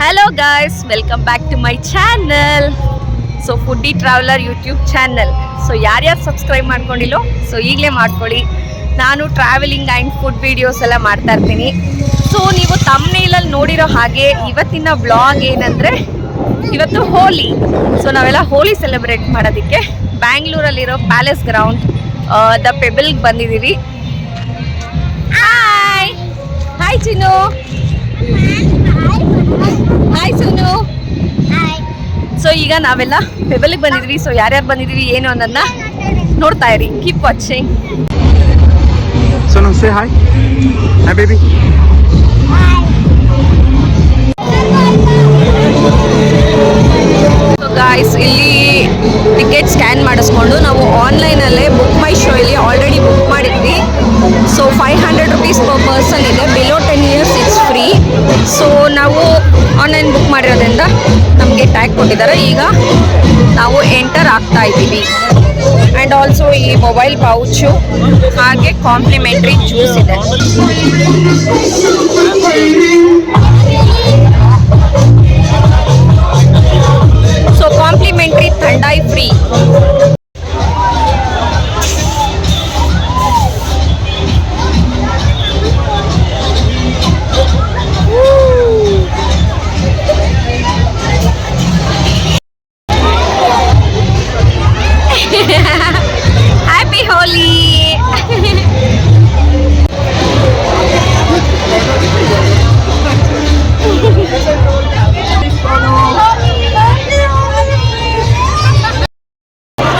Hello guys, welcome back to my channel. So foodie traveller YouTube channel. So ಯಾರ್ಯಾರು subscribe ಮಾಡ್ಕೊಂಡಿಲ್ಲೋ so ಈಗಲೇ ಮಾಡ್ಕೊಳ್ಳಿ. ನಾನು ಟ್ರಾವೆಲಿಂಗ್ ಆ್ಯಂಡ್ ಫುಡ್ ವೀಡಿಯೋಸ್ ಎಲ್ಲ ಮಾಡ್ತಾ ಇರ್ತೀನಿ. ಸೊ ನೀವು ತಮ್ನೇಲಲ್ಲಿ ನೋಡಿರೋ ಹಾಗೆ ಇವತ್ತಿನ ವ್ಲಾಗ್ ಏನಂದರೆ, ಇವತ್ತು ಹೋಲಿ. ಸೊ ನಾವೆಲ್ಲ ಹೋಲಿ ಸೆಲೆಬ್ರೇಟ್ ಮಾಡೋದಕ್ಕೆ ಬ್ಯಾಂಗ್ಳೂರಲ್ಲಿರೋ ಪ್ಯಾಲೇಸ್ ಗ್ರೌಂಡ್ ದ ಪೆಬಲ್ಗೆ ಬಂದಿದ್ದೀವಿ. ಹಾಯ್ ಹಾಯ್ ಚಿನ್ನು. ಹಾಯ್ ಸೋನು. ಸೊ ಈಗ ನಾವೆಲ್ಲ ಪೆಬಲ್ಗೆ ಬಂದಿದ್ವಿ. ಸೊ ಯಾರ್ಯಾರು ಬಂದಿದ್ವಿ ಏನು ಅನ್ನೋದನ್ನ ನೋಡ್ತಾ ಇರಿ. Keep watching. Sonu say hi. Hi baby. So guys, ಇಲ್ಲಿ ಟಿಕೆಟ್ ಸ್ಕ್ಯಾನ್ ಮಾಡಿಸ್ಕೊಂಡು ನಾವು ಆನ್ಲೈನಲ್ಲೇ ಬುಕ್ ಮೈ ಶೋ ಇಲ್ಲಿ ಆಲ್ರೆಡಿ ಬುಕ್ ಮಾಡಿದ್ವಿ. ಸೊ 500 rupees ಪರ್ ಪರ್ಸನ್ ಇದೆ. Below 10 years it's free. So ನಾವು ಆನ್ಲೈನ್ ಬುಕ್ ಮಾಡಿರೋದ್ರಿಂದ ನಮಗೆ ಟ್ಯಾಗ್ ಕೊಟ್ಟಿದ್ದಾರೆ. ಈಗ ನಾವು ಎಂಟರ್ ಆಗ್ತಾ ಇದ್ದೀವಿ. ಆ್ಯಂಡ್ ಆಲ್ಸೋ ಈ ಮೊಬೈಲ್ ಪೌಚು ಹಾಗೆ ಕಾಂಪ್ಲಿಮೆಂಟ್ರಿ ಜ್ಯೂಸ್ ಇದೆ. ಸೊ ಕಾಂಪ್ಲಿಮೆಂಟ್ರಿ ಥಂಡಾಯಿ free. Happy Holi.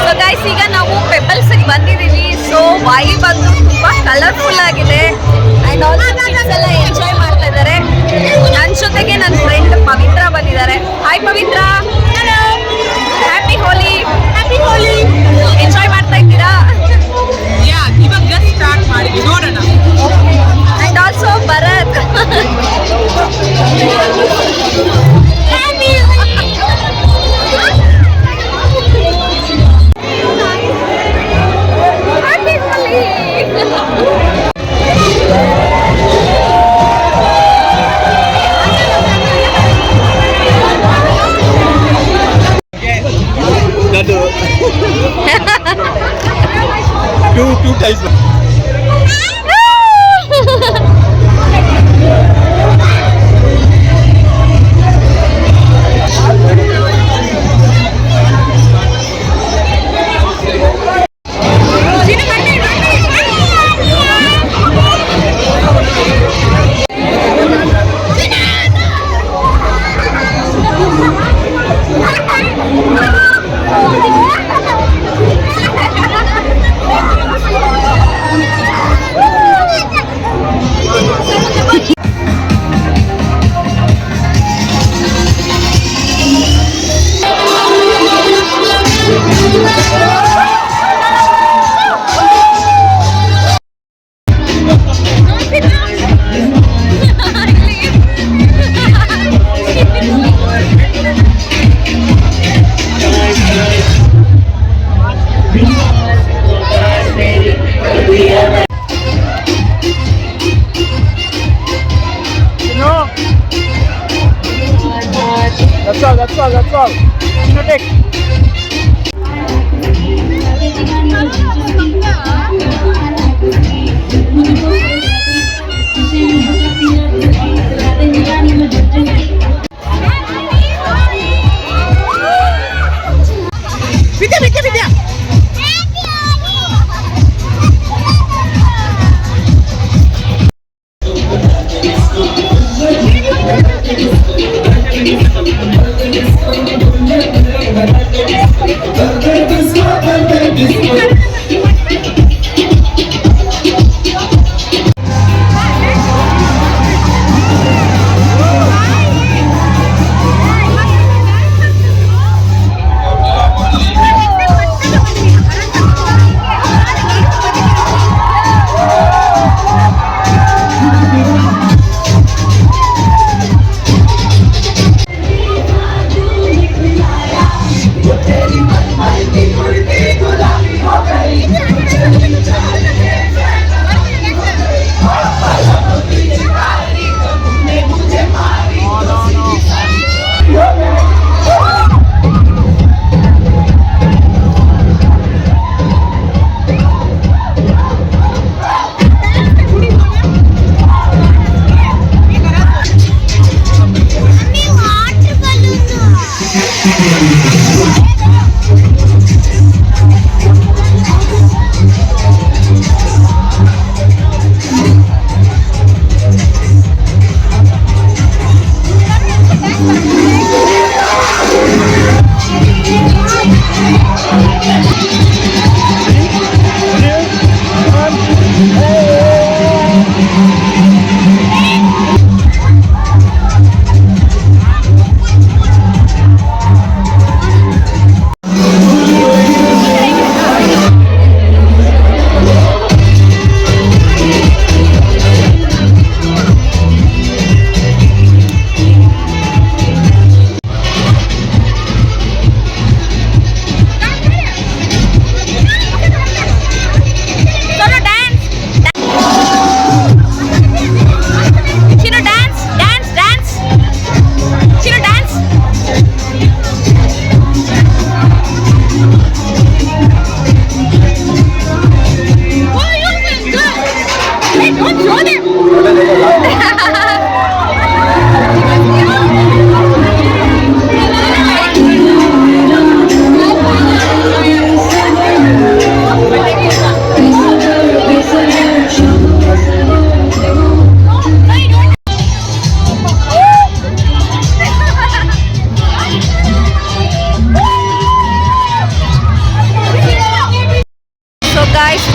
So guys, ಈಗ ನಾವು ಪೆಬಲ್ಸ್ಗೆ ಬಂದಿದ್ದೀವಿ. ಸೊ ವಾಯು ಬಂದು ತುಂಬಾ ಕಲರ್ಫುಲ್ ಆಗಿದೆ. ಆ್ಯಂಡ್ ಆಲ್ಸೋ ಕಿಡ್ಸ್ ಎಲ್ಲ ಎಂಜಾಯ್ ಮಾಡ್ತಾ ಇದ್ದಾರೆ. ನನ್ನ ಜೊತೆಗೆ ನನ್ನ ಫ್ರೆಂಡ್ ಪವಿತ್ರ ಬಂದಿದ್ದಾರೆ. Hi Pavithra. Happy Holi. Happy Holi. Enjoy ಮಾಡ್ತಾ ಇದ್ದೀರಾ? ಇವಾಗ ಜಸ್ಟ್ ಸ್ಟಾರ್ಟ್ ಮಾಡಿದ್ವಿ, ನೋಡೋಣ. And also Bharath. Two times. That's all. You take. Vidya.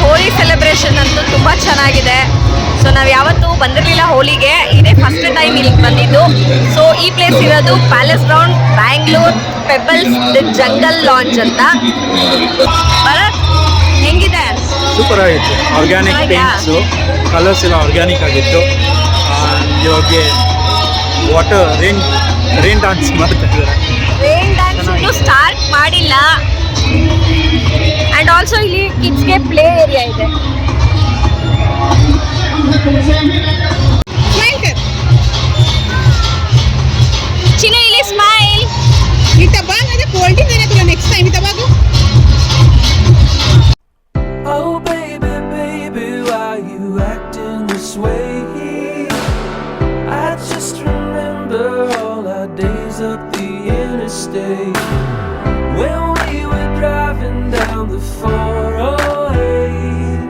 Holi celebration ಅಂತೂ ತುಂಬ ಚೆನ್ನಾಗಿದೆ. ಸೊ ನಾವು ಯಾವತ್ತೂ ಬಂದಿರಲಿಲ್ಲ ಹೋಲಿಗೆ, ಇದೇ ಫಸ್ಟ್ ಟೈಮ್ ಇಲ್ಲಿಗೆ ಬಂದಿದ್ದು. ಸೊ ಈ ಪ್ಲೇಸ್ ಇರೋದು palace ground, Bangalore, Pebbles the jungle lounge ಅಂತ. ಭರತ್ ಹೆಂಗಿದೆ? ಸೂಪರ್ ಆಗಿತ್ತು. ಆರ್ಗ್ಯಾನಿಕ್ ಪೇಂಟ್ಸು, ಕಲರ್ಸ್ ಎಲ್ಲ ಆರ್ಗ್ಯಾನಿಕ್ ಆಗಿತ್ತು. ಇವಾಗ ವಾಟರ್ ರೇನ್ ಡಾನ್ಸ್ ಮಾಡ್ತಾ ಇದ್ದಾರೆ. ರೇನ್ ಡ್ಯಾನ್ಸ್ ಇನ್ನೂ ಸ್ಟಾರ್ಟ್ ಮಾಡಿಲ್ಲ. ಆ್ಯಂಡ್ ಆಲ್ಸೋ ಇಲ್ಲಿ ಕಿಡ್ಸ್ಗೆ ಪ್ಲೇ ಏರಿಯಾ ಇದೆ. ಚಿನ್ನು ಇಲ್ಲಿ ಸ್ಮೈಲ್. ನೆಕ್ಸ್ಟ್ ಟೈಮ್ ಇತ್ತವಾಗ. Oh baby, baby, why you acting this way? I just remember all our days up the interstate when we were driving down the 408,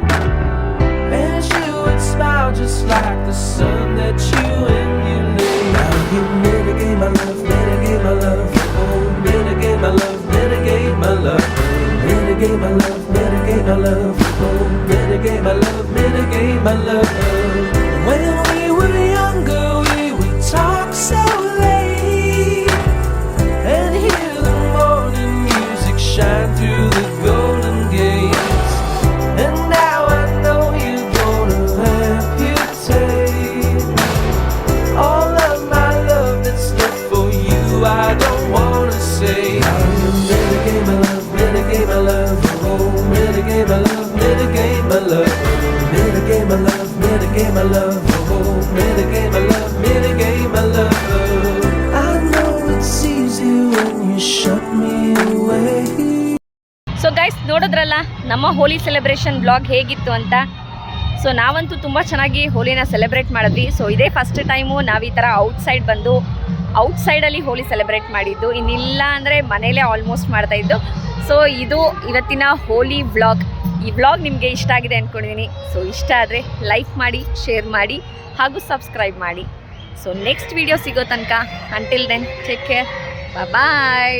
and you would smile just like the sun that you emulate. Now you mitigate my love, mitigate my love, oh mitigate my love, mitigate my love, mitigate my love, mitigate my love, oh mitigate my love, mitigate my love. When we were younger, we would talk so late and hear the morning music shine through the golden gates. And now I know you're gonna amputate all of my love that's left for you. I don't wanna say mitigate my love, mitigate my love, oh mitigate my love, mitigate my love, mitigate my love, mitigate my love, oh mitigate my love, mitigate my love. I know it's easy when you shut me away. So guys, ನೋಡಿದ್ರಲ್ಲ ನಮ್ಮ ಹೋಲಿ celebration blog ಹೇಗಿತ್ತು ಅಂತ. So ನಾವಂತೂ ತುಂಬ ಚೆನ್ನಾಗಿ ಹೋಲಿನ celebrate ಮಾಡಿದ್ವಿ. So ಇದೇ first time ನಾವು ಈ ಥರ ಔಟ್ಸೈಡ್ ಬಂದು ಔಟ್ಸೈಡಲ್ಲಿ ಹೋಲಿ ಸೆಲೆಬ್ರೇಟ್ ಮಾಡಿದ್ದು. ಇನ್ನಿಲ್ಲ ಅಂದರೆ ಮನೇಲೇ ಆಲ್ಮೋಸ್ಟ್ ಮಾಡ್ತಾಯಿದ್ದು. ಸೊ ಇದು ಇವತ್ತಿನ ಹೋಲಿ ವ್ಲಾಗ್. ಈ ವ್ಲಾಗ್ ನಿಮಗೆ ಇಷ್ಟ ಆಗಿದೆ ಅಂದ್ಕೊಂಡಿದ್ದೀನಿ. ಸೊ ಇಷ್ಟ ಆದರೆ ಲೈಕ್ ಮಾಡಿ, ಶೇರ್ ಮಾಡಿ ಹಾಗೂ ಸಬ್ಸ್ಕ್ರೈಬ್ ಮಾಡಿ. ಸೊ ನೆಕ್ಸ್ಟ್ ವಿಡಿಯೋ ಸಿಗೋ ತನಕ ಅಂಟಿಲ್ ದೆನ್ ಟೇಕ್ ಕೇರ್, ಬಾಯ್.